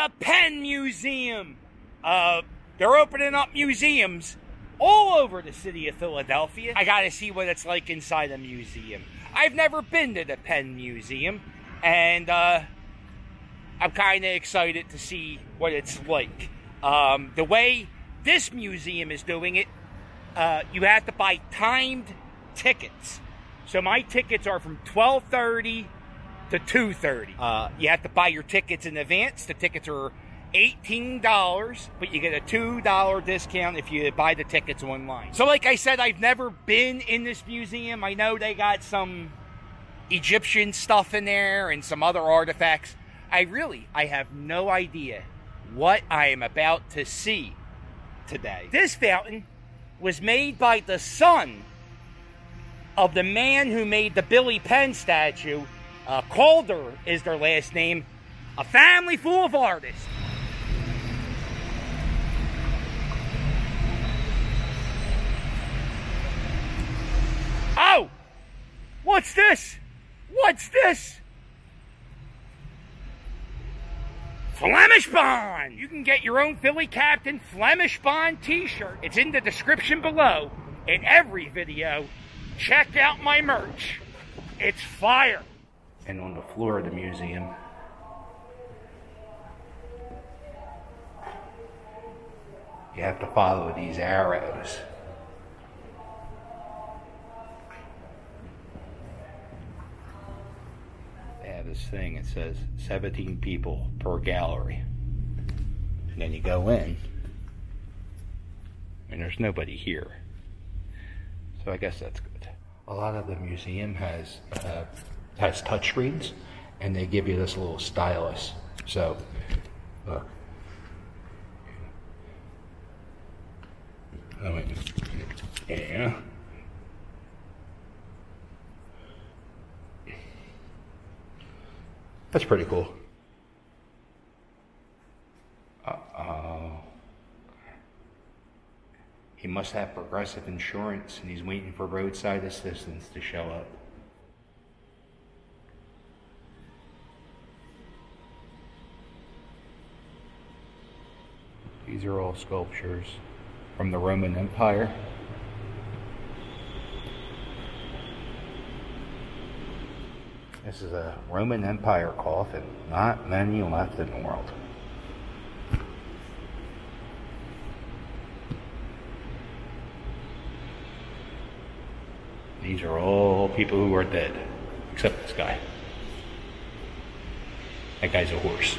the Penn Museum. They're opening up museums all over the city of Philadelphia. I gotta see what it's like inside a museum. I've never been to the Penn Museum, and I'm kind of excited to see what it's like. The way this museum is doing it, you have to buy timed tickets. So my tickets are from 12:30 to 2:30. You have to buy your tickets in advance. The tickets are $18, but you get a $2 discount if you buy the tickets online. So like I said, I've never been in this museum. I know they got some Egyptian stuff in there and some other artifacts. I have no idea what I am about to see today. This fountain was made by the son of the man who made the Billy Penn statue. Calder is their last name. A family full of artists. Oh! What's this? What's this? Flemish Bond! You can get your own Philly Captain Flemish Bond t-shirt. It's in the description below. In every video, check out my merch. It's fire! And on the floor of the museum, you have to follow these arrows. They have this thing, it says 17 people per gallery. And then you go in, and there's nobody here. So I guess that's good. A lot of the museum has touchscreens, and they give you this little stylus. So, look. Yeah. That's pretty cool. Uh-oh. He must have Progressive insurance, and he's waiting for roadside assistance to show up. These are all sculptures from the Roman Empire. This is a Roman Empire coffin. Not many left in the world. These are all people who are dead, except this guy. That guy's a horse.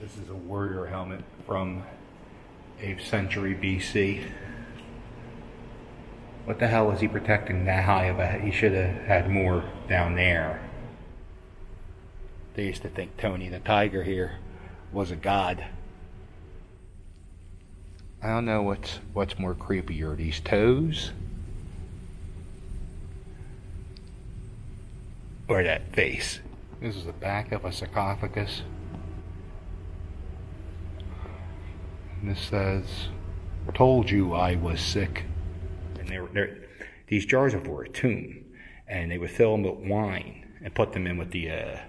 This is a warrior helmet from 8th century BC. What the hell was he protecting that high of a head? He should have had more down there. They used to think Tony the Tiger here was a god. I don't know what's more creepier, these toes or that face. This is the back of a sarcophagus. And this says, "Told you I was sick." And these jars are for a tomb, and they would fill them with wine and put them in with the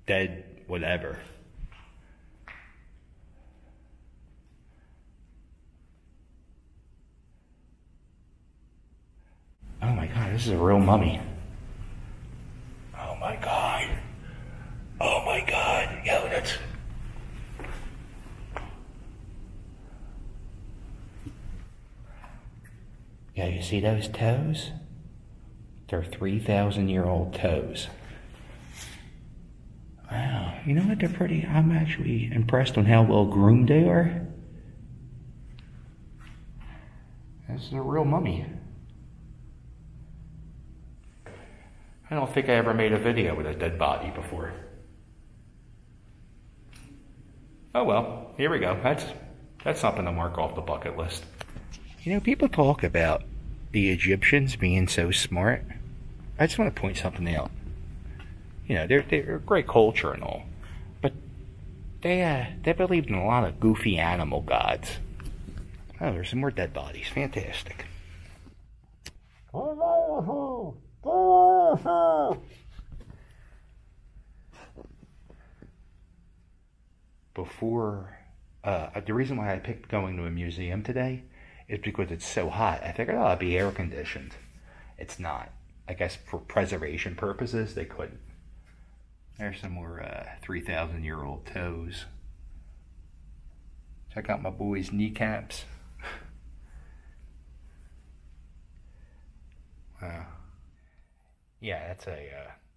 dead whatever. Oh my God, this is a real mummy. Oh my God. Oh my God. Yo, that's... Yeah, you see those toes? They're 3,000-year-old toes. Wow, you know what? They're pretty... I'm actually impressed on how well groomed they are. This is a real mummy. I don't think I ever made a video with a dead body before. Oh well, here we go. That's something to mark off the bucket list. You know, people talk about the Egyptians being so smart. I just want to point something out. You know, they're a great culture and all, but they believed in a lot of goofy animal gods. Oh, there's some more dead bodies. Fantastic. Before, the reason why I picked going to a museum today is because it's so hot. I figured, oh, it'll be air conditioned. It's not. I guess for preservation purposes, they couldn't. There's some more 3,000-year-old toes. Check out my boy's kneecaps. Wow. Yeah,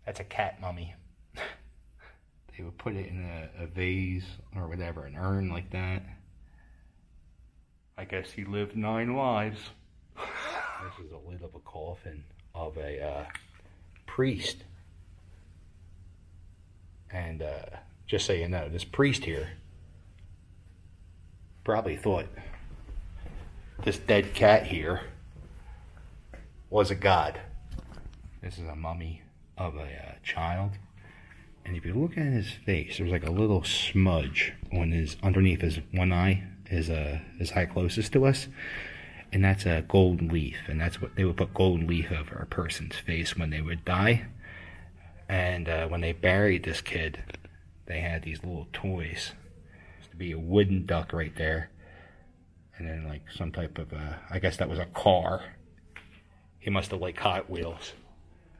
that's a cat mummy. They would put it in a vase or whatever, an urn like that. I guess he lived 9 lives. This is a lid of a coffin of a priest. And just so you know, this priest here probably thought this dead cat here was a god. This is a mummy of a child. And if you look at his face, there's like a little smudge on underneath his one eye, his eye closest to us. And that's a golden leaf. And that's what they would put golden leaf over a person's face when they would die. And when they buried this kid, they had these little toys. There used to be a wooden duck right there. And then like some type of, I guess that was a car. He must have liked Hot Wheels.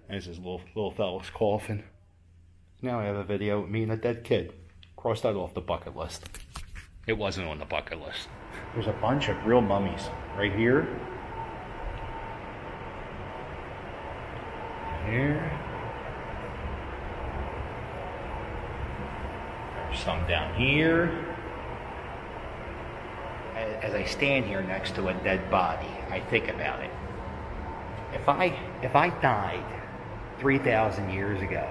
There's his little fella's coffin. Now I have a video of me and a dead kid. Cross that off the bucket list. It wasn't on the bucket list. There's a bunch of real mummies right here. Here. There's some down here. As I stand here next to a dead body, I think about it. If I died 3,000 years ago,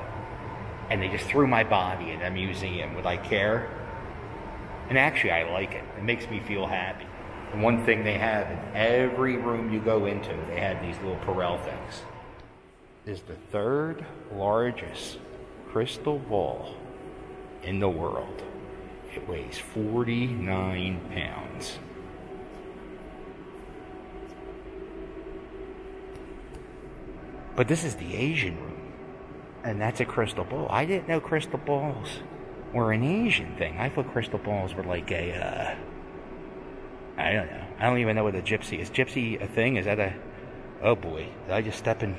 and they just threw my body in a museum, would I care? And actually, I like it. It makes me feel happy. And one thing they have in every room you go into, they had these little Perel things, is the 3rd largest crystal ball in the world. It weighs 49 pounds. But this is the Asian room. And that's a crystal ball. I didn't know crystal balls were an Asian thing. I thought crystal balls were like a, I don't know. I don't even know what a gypsy is. Gypsy a thing? Is that a, oh boy. Did I just step in?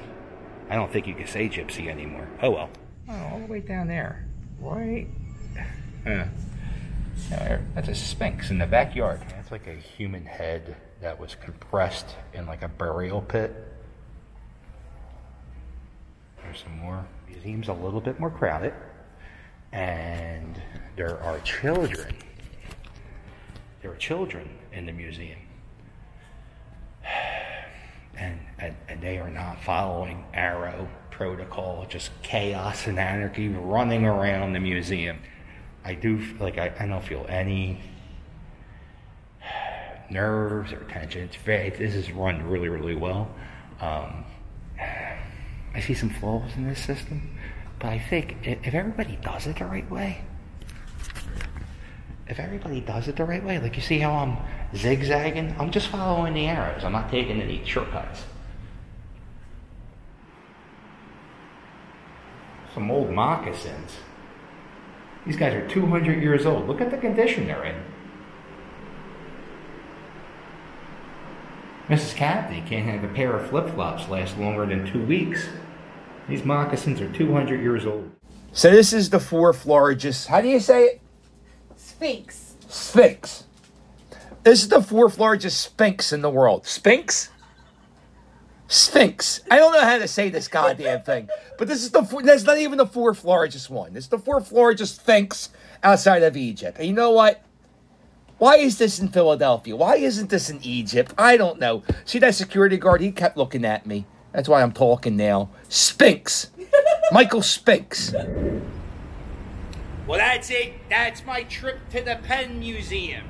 I don't think you can say gypsy anymore. Oh well. Oh, all the way down there. Right. That's a sphinx in the backyard. That's like a human head that was compressed in like a burial pit. There's some more. Museum's a little bit more crowded. And there are children. There are children in the museum. And they are not following Arrow protocol, just chaos and anarchy running around the museum. I don't feel any nerves or tension. This is run really, really well. I see some flaws in this system, but I think if everybody does it the right way, like you see how I'm zigzagging, I'm just following the arrows. I'm not taking any shortcuts. Some old moccasins. These guys are 200 years old. Look at the condition they're in. Mrs. Cathy can't have a pair of flip-flops last longer than 2 weeks. These moccasins are 200 years old. So this is the 4th largest, how do you say it? Sphinx. Sphinx. This is the 4th largest sphinx in the world. Sphinx? Sphinx. I don't know how to say this goddamn thing. But this is that's not even the 4th largest one. It's the 4th largest sphinx outside of Egypt. And you know what? Why is this in Philadelphia? Why isn't this in Egypt? I don't know. See that security guard? He kept looking at me. That's why I'm talking now. Sphinx. Michael Sphinx. Well, that's it. That's my trip to the Penn Museum.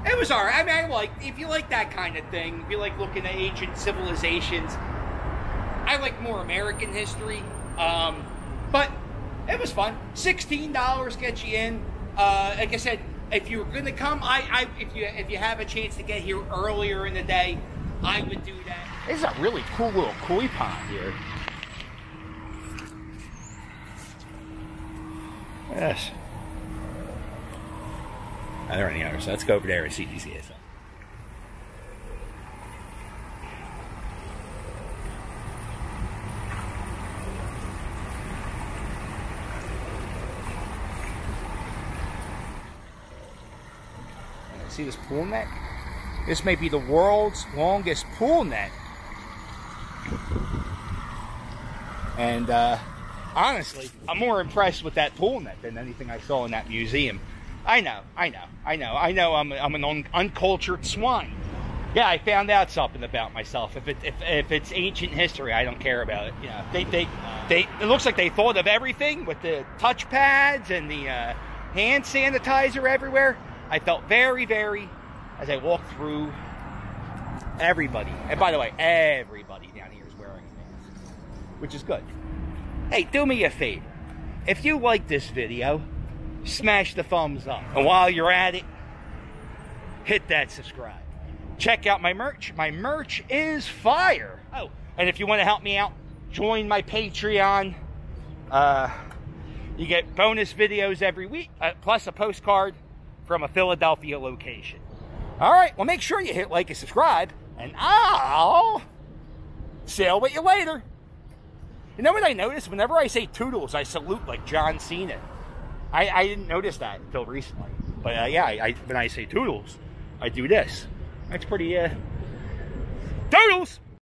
It was alright. I mean, if you like that kind of thing, if you like looking at ancient civilizations, I like more American history. But it was fun. $16 gets you in. Like I said, if you were going to come, if you have a chance to get here earlier in the day, I would do that. This is a really cool little koi pond here. Yes. Are there any others? Let's go over there and see these guys. See this pool net? This may be the world's longest pool net. And honestly, I'm more impressed with that pool net than anything I saw in that museum. I know I'm an uncultured swine. Yeah, I found out something about myself. If it's ancient history, I don't care about it. Yeah, it looks like they thought of everything with the touch pads and the hand sanitizer everywhere. I felt very, very, as I walked through, everybody, and by the way, everybody down here is wearing masks, which is good. Hey, do me a favor. If you like this video, smash the thumbs up. And while you're at it, hit that subscribe. Check out my merch. My merch is fire. Oh, and if you want to help me out, join my Patreon. You get bonus videos every week, plus a postcard from a Philadelphia location. All right, well, make sure you hit like and subscribe, and I'll sail with you later. You know what I noticed? Whenever I say toodles, I salute like John Cena. I didn't notice that until recently. But yeah, when I say toodles, I do this. That's pretty, toodles!